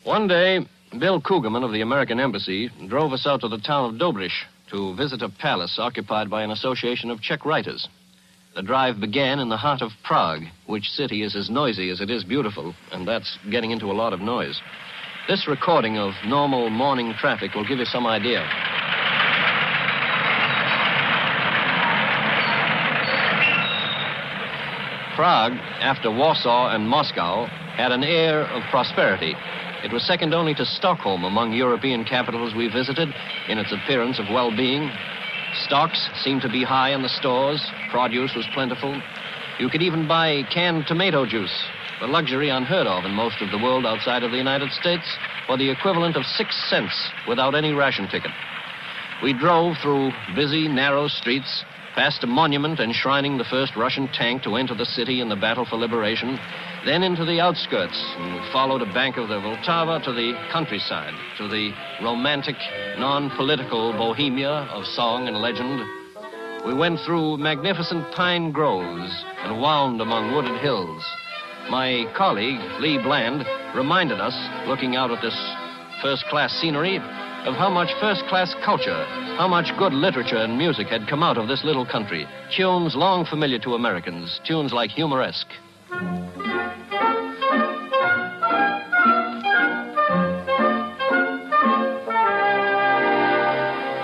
One day, Bill Kugelman of the American Embassy drove us out to the town of Dobrich to visit a palace occupied by an association of Czech writers. The drive began in the heart of Prague, which city is as noisy as it is beautiful, and that's getting into a lot of noise. This recording of normal morning traffic will give you some idea. Prague, after Warsaw and Moscow, had an air of prosperity. It was second only to Stockholm among European capitals we visited in its appearance of well-being. Stocks seemed to be high in the stores. Produce was plentiful. You could even buy canned tomato juice, a luxury unheard of in most of the world outside of the United States, for the equivalent of 6 cents without any ration ticket. We drove through busy, narrow streets, past a monument enshrining the first Russian tank to enter the city in the battle for liberation, then into the outskirts, and we followed a bank of the Vltava to the countryside, to the romantic, non-political bohemia of song and legend. We went through magnificent pine groves and wound among wooded hills. My colleague, Lee Bland, reminded us, looking out at this first-class scenery, of how much first-class culture, how much good literature and music had come out of this little country. Tunes long familiar to Americans, tunes like Humoresque.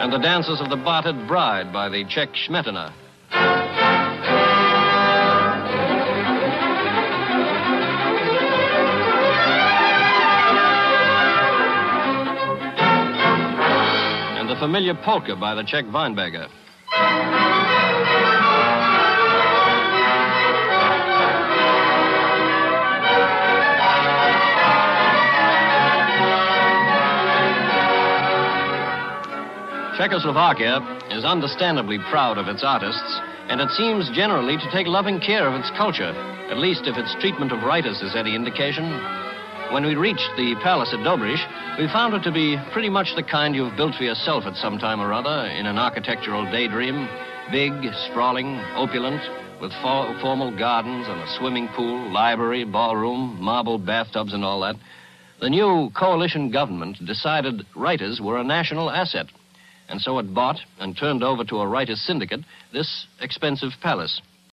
And the dances of the Battered Bride by the Czech Smetana. And the familiar polka by the Czech Weinberger. Czechoslovakia is understandably proud of its artists, and it seems generally to take loving care of its culture, at least if its treatment of writers is any indication. When we reached the palace at Dobrich, we found it to be pretty much the kind you've built for yourself at some time or other in an architectural daydream. Big, sprawling, opulent, with formal gardens and a swimming pool, library, ballroom, marble bathtubs and all that. The new coalition government decided writers were a national asset, and so it bought and turned over to a writers' syndicate this expensive palace.